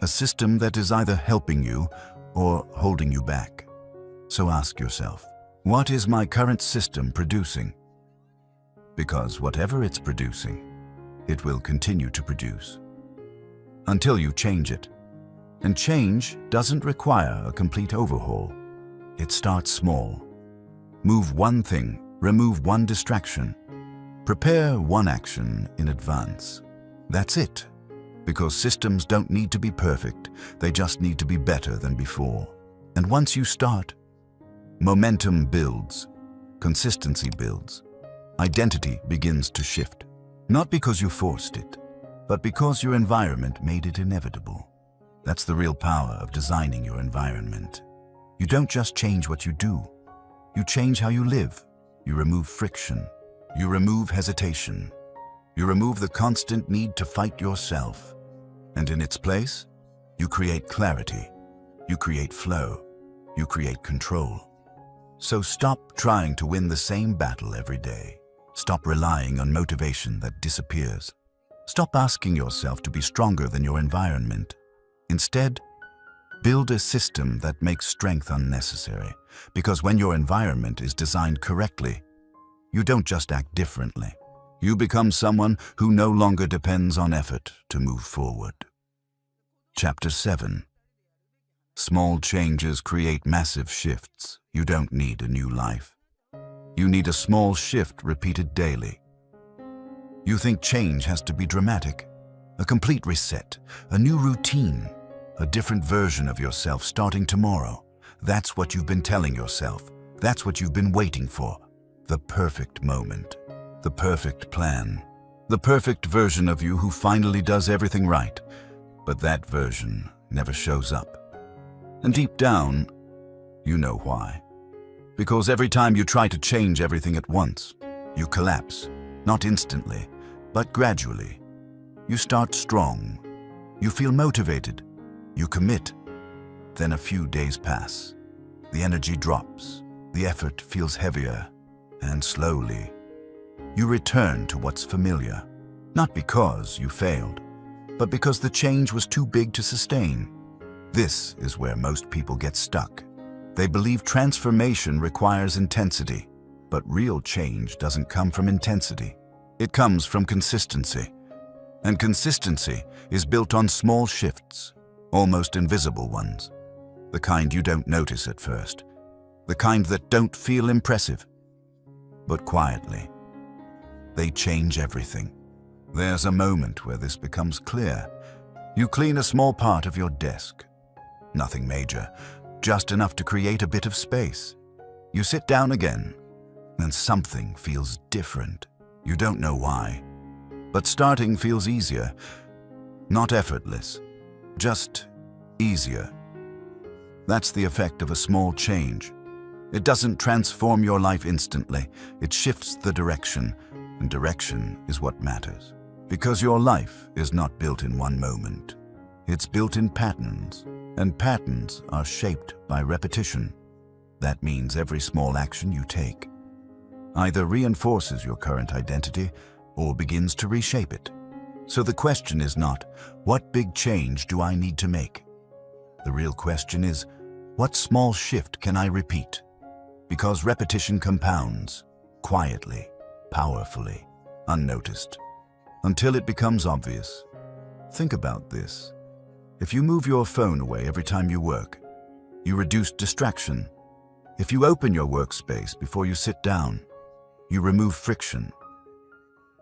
A system that is either helping you or holding you back. So ask yourself, what is my current system producing? Because whatever it's producing, it will continue to produce until you change it. And change doesn't require a complete overhaul. It starts small. Move one thing, remove one distraction. Prepare one action in advance. That's it. Because systems don't need to be perfect, they just need to be better than before. And once you start, momentum builds, consistency builds, identity begins to shift. Not because you forced it, but because your environment made it inevitable. That's the real power of designing your environment. You don't just change what you do, you change how you live. You remove friction, you remove hesitation, you remove the constant need to fight yourself. And in its place, you create clarity, you create flow, you create control. So stop trying to win the same battle every day. Stop relying on motivation that disappears. Stop asking yourself to be stronger than your environment. Instead, build a system that makes strength unnecessary. Because when your environment is designed correctly, you don't just act differently. You become someone who no longer depends on effort to move forward. Chapter 7. Small changes create massive shifts. You don't need a new life. You need a small shift repeated daily. You think change has to be dramatic. A complete reset, a new routine, a different version of yourself starting tomorrow. That's what you've been telling yourself. That's what you've been waiting for. The perfect moment, the perfect plan, the perfect version of you who finally does everything right. But that version never shows up. And deep down, you know why. Because every time you try to change everything at once, you collapse. Not instantly, but gradually. You start strong. You feel motivated. You commit. Then a few days pass. The energy drops. The effort feels heavier. And slowly, you return to what's familiar. Not because you failed, but because the change was too big to sustain. This is where most people get stuck. They believe transformation requires intensity, but real change doesn't come from intensity. It comes from consistency. And consistency is built on small shifts, almost invisible ones. The kind you don't notice at first. The kind that don't feel impressive. But quietly, they change everything. There's a moment where this becomes clear. You clean a small part of your desk. Nothing major, just enough to create a bit of space. You sit down again, and something feels different. You don't know why, but starting feels easier. Not effortless, just easier. That's the effect of a small change. It doesn't transform your life instantly. It shifts the direction, and direction is what matters. Because your life is not built in one moment. It's built in patterns, and patterns are shaped by repetition. That means every small action you take either reinforces your current identity or begins to reshape it. So the question is not, what big change do I need to make? The real question is, what small shift can I repeat? Because repetition compounds, quietly, powerfully, unnoticed, until it becomes obvious. Think about this. If you move your phone away every time you work, you reduce distraction. If you open your workspace before you sit down, you remove friction.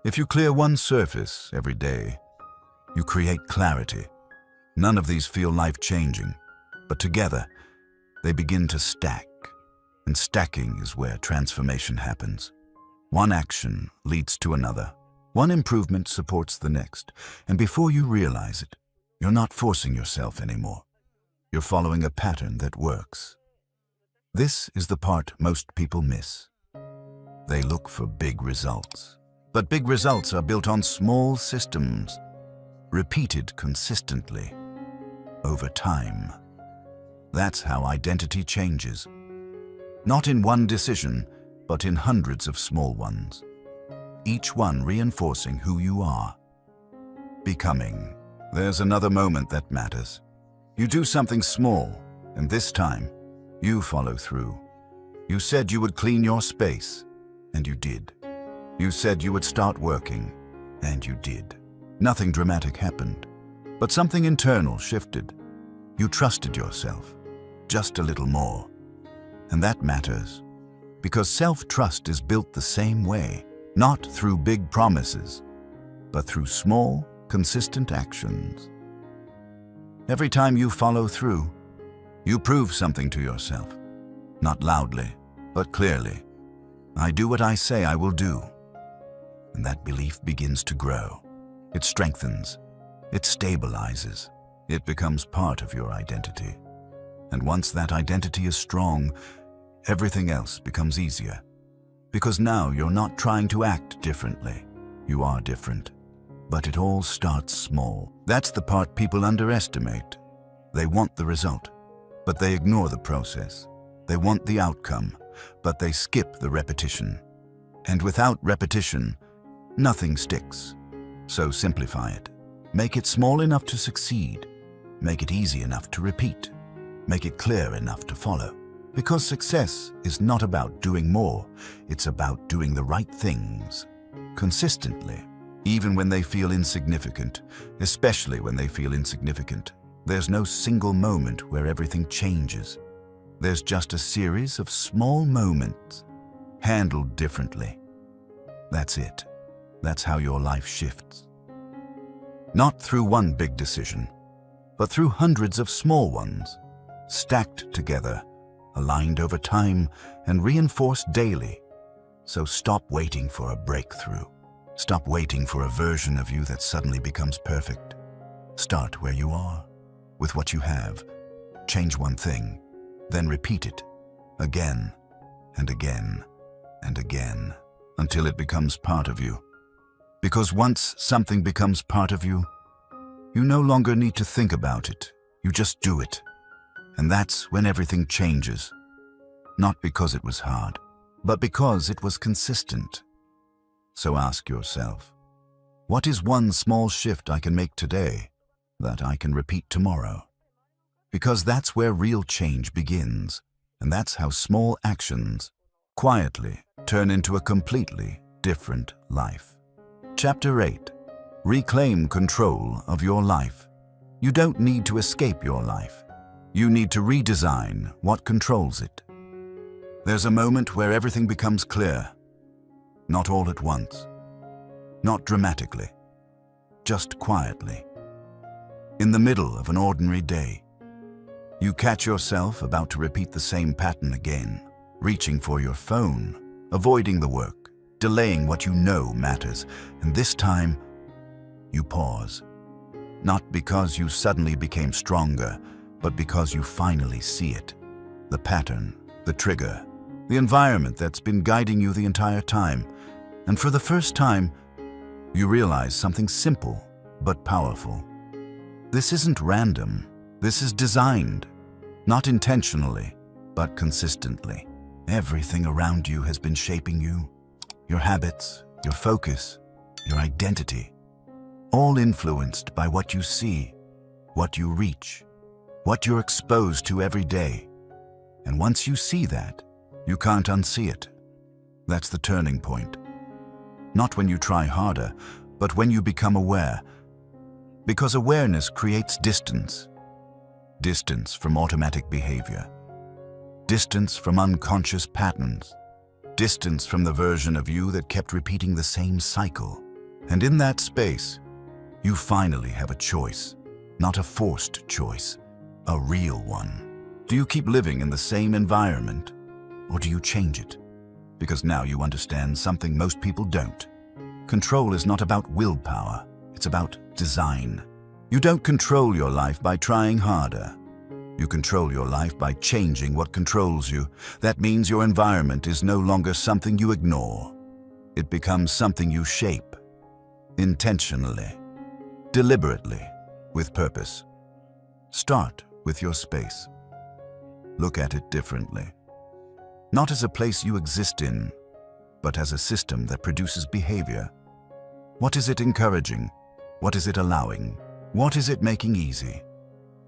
If you clear one surface every day, you create clarity. None of these feel life-changing, but together, they begin to stack. And stacking is where transformation happens. One action leads to another. One improvement supports the next. And before you realize it, you're not forcing yourself anymore. You're following a pattern that works. This is the part most people miss. They look for big results. But big results are built on small systems, repeated consistently, over time. That's how identity changes. Not in one decision, but in hundreds of small ones. Each one reinforcing who you are. Becoming. There's another moment that matters. You do something small, and this time, you follow through. You said you would clean your space, and you did. You said you would start working, and you did. Nothing dramatic happened, but something internal shifted. You trusted yourself, just a little more. And that matters, because self-trust is built the same way, not through big promises, but through small, consistent actions. Every time you follow through, you prove something to yourself, not loudly, but clearly. I do what I say I will do. And that belief begins to grow. It strengthens, it stabilizes, it becomes part of your identity. And once that identity is strong, everything else becomes easier. Because now you're not trying to act differently. You are different. But it all starts small. That's the part people underestimate. They want the result, but they ignore the process. They want the outcome, but they skip the repetition. And without repetition, nothing sticks. So simplify it. Make it small enough to succeed. Make it easy enough to repeat. Make it clear enough to follow. Because success is not about doing more, it's about doing the right things, consistently, even when they feel insignificant, especially when they feel insignificant. There's no single moment where everything changes. There's just a series of small moments, handled differently. That's it. That's how your life shifts. Not through one big decision, but through hundreds of small ones, stacked together, aligned over time, and reinforced daily. So stop waiting for a breakthrough. Stop waiting for a version of you that suddenly becomes perfect. Start where you are, with what you have. Change one thing, then repeat it again and again and again until it becomes part of you. Because once something becomes part of you, you no longer need to think about it. You just do it. And that's when everything changes. Not because it was hard, but because it was consistent. So ask yourself, what is one small shift I can make today that I can repeat tomorrow? Because that's where real change begins, and that's how small actions quietly turn into a completely different life. Chapter 8. Reclaim control of your life. You don't need to escape your life. You need to redesign what controls it. There's a moment where everything becomes clear. Not all at once. Not dramatically. Just quietly. In the middle of an ordinary day, you catch yourself about to repeat the same pattern again, reaching for your phone, avoiding the work, delaying what you know matters, and this time, you pause. Not because you suddenly became stronger, but because you finally see it. The pattern, the trigger, the environment that's been guiding you the entire time. And for the first time, you realize something simple but powerful. This isn't random. This is designed. Not intentionally, but consistently. Everything around you has been shaping you. Your habits, your focus, your identity. All influenced by what you see, what you reach, what you're exposed to every day. And once you see that, you can't unsee it. That's the turning point. Not when you try harder, but when you become aware. Because awareness creates distance. Distance from automatic behavior. Distance from unconscious patterns. Distance from the version of you that kept repeating the same cycle. And in that space, you finally have a choice. Not a forced choice, a real one. Do you keep living in the same environment, or do you change it? Because now you understand something most people don't. Control is not about willpower, it's about design. You don't control your life by trying harder. You control your life by changing what controls you. That means your environment is no longer something you ignore. It becomes something you shape, intentionally, deliberately, with purpose. Start with your space. Look at it differently. Not as a place you exist in, but as a system that produces behavior. What is it encouraging? What is it allowing? What is it making easy?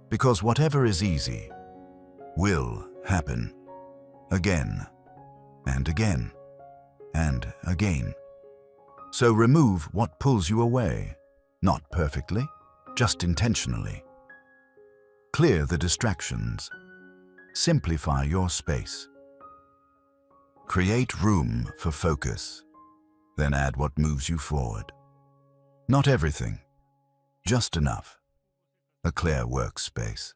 Because whatever is easy will happen again and again and again. So remove what pulls you away, not perfectly, just intentionally. Clear the distractions. Simplify your space. Create room for focus. Then add what moves you forward. Not everything, just enough. A clear workspace.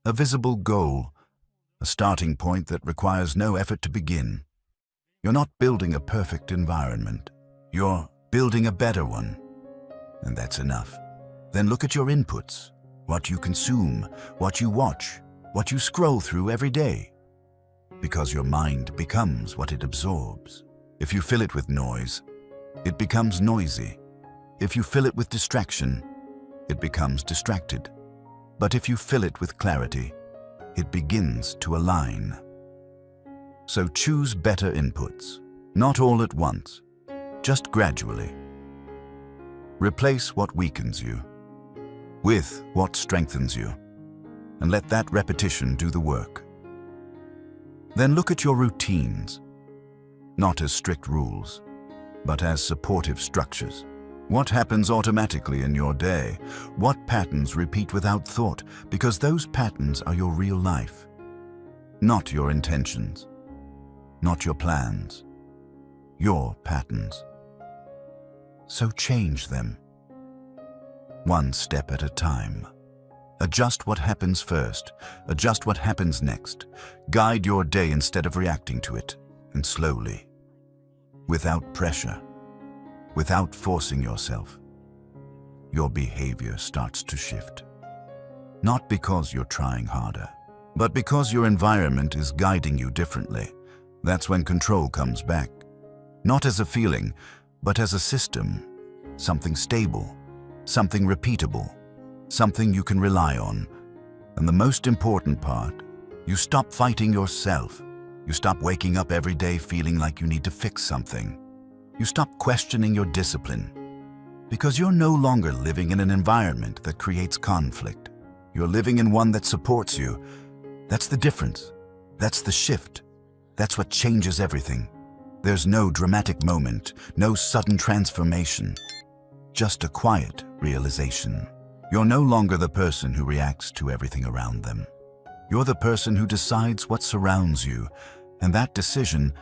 A visible goal. A starting point that requires no effort to begin. You're not building a perfect environment. You're building a better one. And that's enough. Then look at your inputs. What you consume, what you watch, what you scroll through every day. Because your mind becomes what it absorbs. If you fill it with noise, it becomes noisy. If you fill it with distraction, it becomes distracted. But if you fill it with clarity, it begins to align. So choose better inputs, not all at once, just gradually. Replace what weakens you with what strengthens you, and let that repetition do the work. Then look at your routines, not as strict rules, but as supportive structures. What happens automatically in your day? What patterns repeat without thought? Because those patterns are your real life. Not your intentions. Not your plans. Your patterns. So change them. One step at a time. Adjust what happens first. Adjust what happens next. Guide your day instead of reacting to it. And slowly. Without pressure. Without forcing yourself. Your behavior starts to shift. Not because you're trying harder, but because your environment is guiding you differently. That's when control comes back. Not as a feeling, but as a system. Something stable. Something repeatable. Something you can rely on. And the most important part, you stop fighting yourself. You stop waking up every day feeling like you need to fix something. You stop questioning your discipline. Because you're no longer living in an environment that creates conflict. You're living in one that supports you. That's the difference. That's the shift. That's what changes everything. There's no dramatic moment, no sudden transformation. Just a quiet realization. You're no longer the person who reacts to everything around them. You're the person who decides what surrounds you, and that decision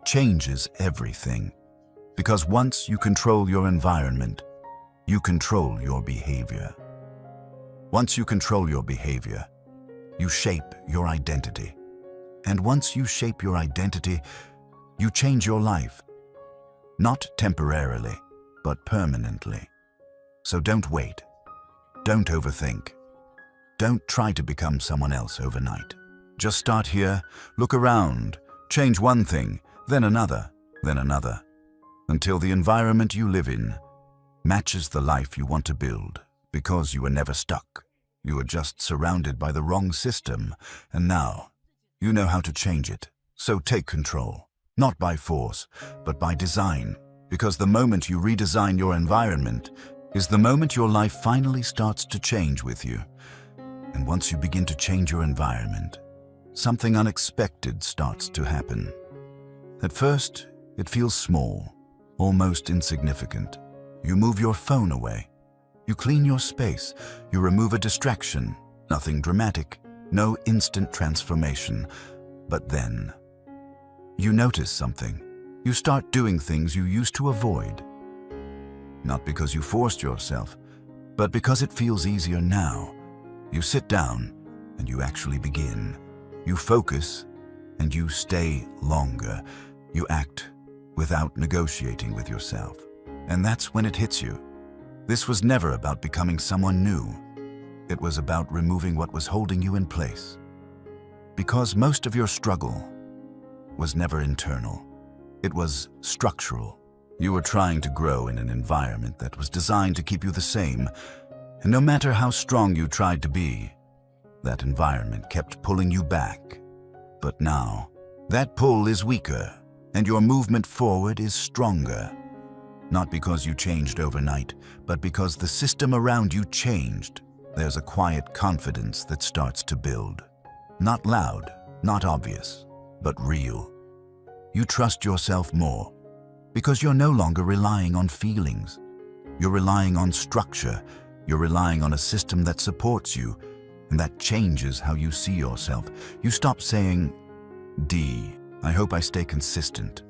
changes everything. Because once you control your environment, you control your behavior. Once you control your behavior, you shape your identity. And once you shape your identity, you change your life. Not temporarily, but permanently. So don't wait. Don't overthink. Don't try to become someone else overnight. Just start here, look around, change one thing, then another, until the environment you live in matches the life you want to build, because you were never stuck. You were just surrounded by the wrong system, and now you know how to change it. So take control, not by force, but by design, because the moment you redesign your environment is the moment your life finally starts to change with you. And once you begin to change your environment, something unexpected starts to happen. At first, it feels small, almost insignificant. You move your phone away. You clean your space. You remove a distraction. Nothing dramatic, no instant transformation. But then, you notice something. You start doing things you used to avoid. Not because you forced yourself, but because it feels easier now. You sit down and you actually begin. You focus and you stay longer. You act without negotiating with yourself. And that's when it hits you. This was never about becoming someone new. It was about removing what was holding you in place. Because most of your struggle was never internal. It was structural. You were trying to grow in an environment that was designed to keep you the same, and no matter how strong you tried to be, that environment kept pulling you back. But now, that pull is weaker, and your movement forward is stronger. Not because you changed overnight, but because the system around you changed. There's a quiet confidence that starts to build. Not loud, not obvious, but real. You trust yourself more, because you're no longer relying on feelings. You're relying on structure. You're relying on a system that supports you, and that changes how you see yourself. You stop saying, I hope I stay consistent.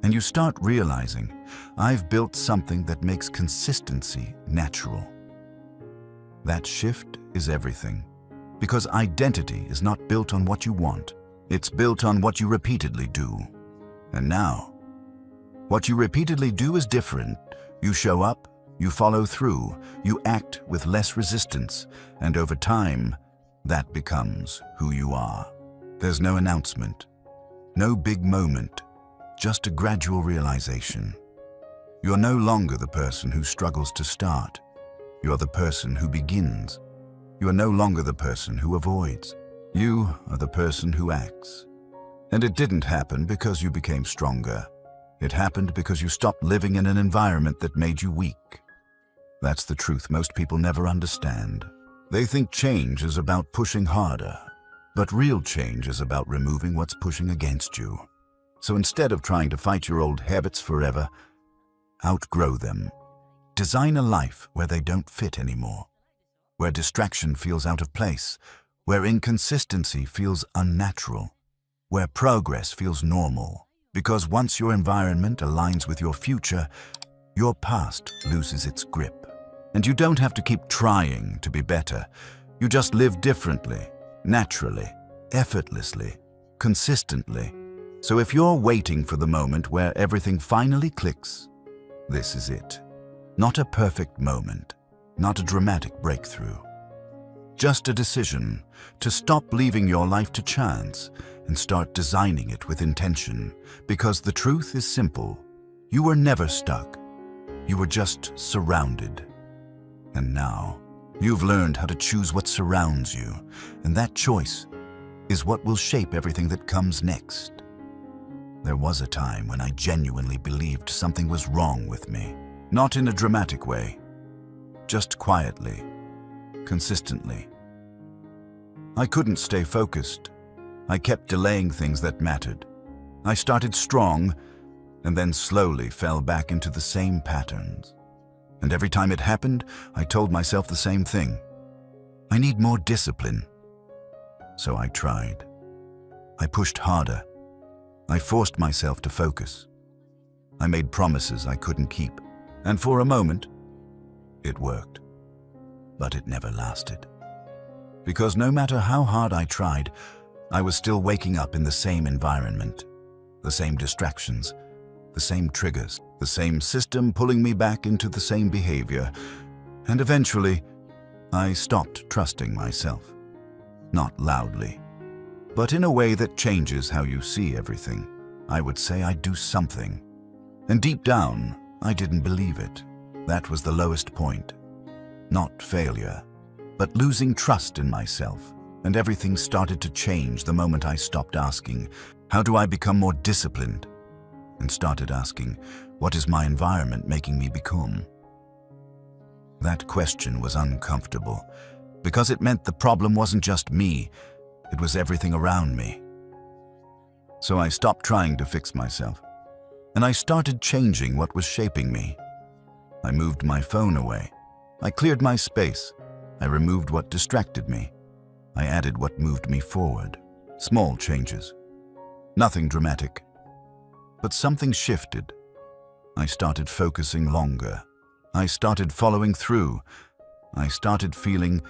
And you start realizing, I've built something that makes consistency natural. That shift is everything, because identity is not built on what you want. It's built on what you repeatedly do. And now, what you repeatedly do is different. You show up, you follow through, you act with less resistance, and over time, that becomes who you are. There's no announcement, no big moment, just a gradual realization. You're no longer the person who struggles to start. You're the person who begins. You are no longer the person who avoids. You are the person who acts. And it didn't happen because you became stronger. It happened because you stopped living in an environment that made you weak. That's the truth most people never understand. They think change is about pushing harder, but real change is about removing what's pushing against you. So instead of trying to fight your old habits forever, outgrow them. Design a life where they don't fit anymore, where distraction feels out of place, where inconsistency feels unnatural, where progress feels normal. Because once your environment aligns with your future, your past loses its grip. And you don't have to keep trying to be better. You just live differently, naturally, effortlessly, consistently. So if you're waiting for the moment where everything finally clicks, this is it. Not a perfect moment, not a dramatic breakthrough. Just a decision to stop leaving your life to chance and start designing it with intention. Because the truth is simple. You were never stuck. You were just surrounded. And now, you've learned how to choose what surrounds you, and that choice is what will shape everything that comes next. There was a time when I genuinely believed something was wrong with me. Not in a dramatic way, just quietly, consistently. I couldn't stay focused. I kept delaying things that mattered. I started strong, and then slowly fell back into the same patterns. And every time it happened, I told myself the same thing. I need more discipline. So I tried. I pushed harder. I forced myself to focus. I made promises I couldn't keep. And for a moment, it worked. But it never lasted. Because no matter how hard I tried, I was still waking up in the same environment, the same distractions, the same triggers, the same system pulling me back into the same behavior. And eventually, I stopped trusting myself. Not loudly, but in a way that changes how you see everything. I would say I'd do something. And deep down, I didn't believe it. That was the lowest point. Not failure, but losing trust in myself. And everything started to change the moment I stopped asking, how do I become more disciplined? And started asking, what is my environment making me become? That question was uncomfortable, because it meant the problem wasn't just me, it was everything around me. So I stopped trying to fix myself, and I started changing what was shaping me. I moved my phone away. I cleared my space. I removed what distracted me. I added what moved me forward. Small changes. Nothing dramatic. But something shifted. I started focusing longer. I started following through. I started feeling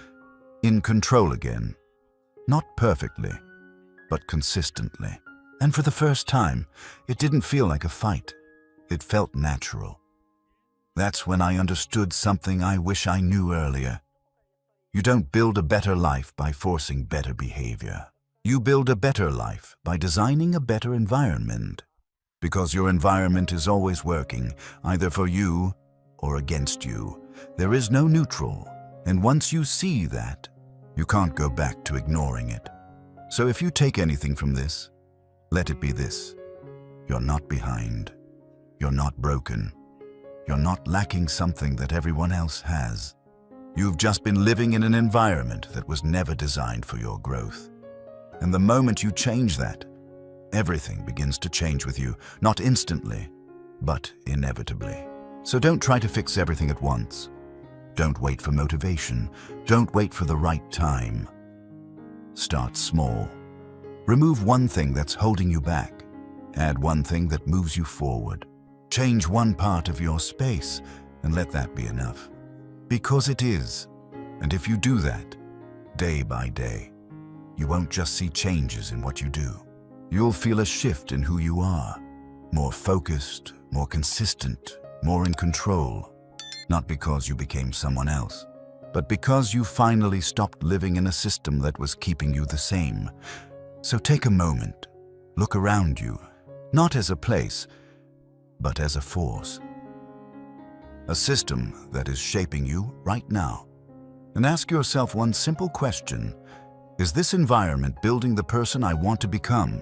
in control again. Not perfectly, but consistently. And for the first time, it didn't feel like a fight. It felt natural. That's when I understood something I wish I knew earlier. You don't build a better life by forcing better behavior. You build a better life by designing a better environment. Because your environment is always working, either for you or against you. There is no neutral, and once you see that, you can't go back to ignoring it. So if you take anything from this, let it be this. You're not behind. You're not broken. You're not lacking something that everyone else has. You've just been living in an environment that was never designed for your growth. And the moment you change that, everything begins to change with you, not instantly, but inevitably. So don't try to fix everything at once. Don't wait for motivation. Don't wait for the right time. Start small. Remove one thing that's holding you back. Add one thing that moves you forward. Change one part of your space and let that be enough. Because it is. And if you do that, day by day, you won't just see changes in what you do. You'll feel a shift in who you are. More focused, more consistent, more in control. Not because you became someone else, but because you finally stopped living in a system that was keeping you the same. So take a moment, look around you, not as a place, but as a force. A system that is shaping you right now. And ask yourself one simple question. Is this environment building the person I want to become?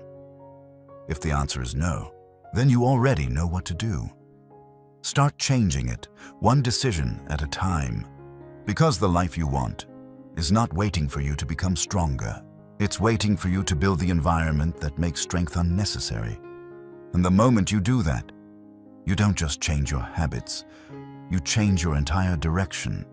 If the answer is no, then you already know what to do. Start changing it, one decision at a time. Because the life you want is not waiting for you to become stronger. It's waiting for you to build the environment that makes strength unnecessary. And the moment you do that, you don't just change your habits, you change your entire direction.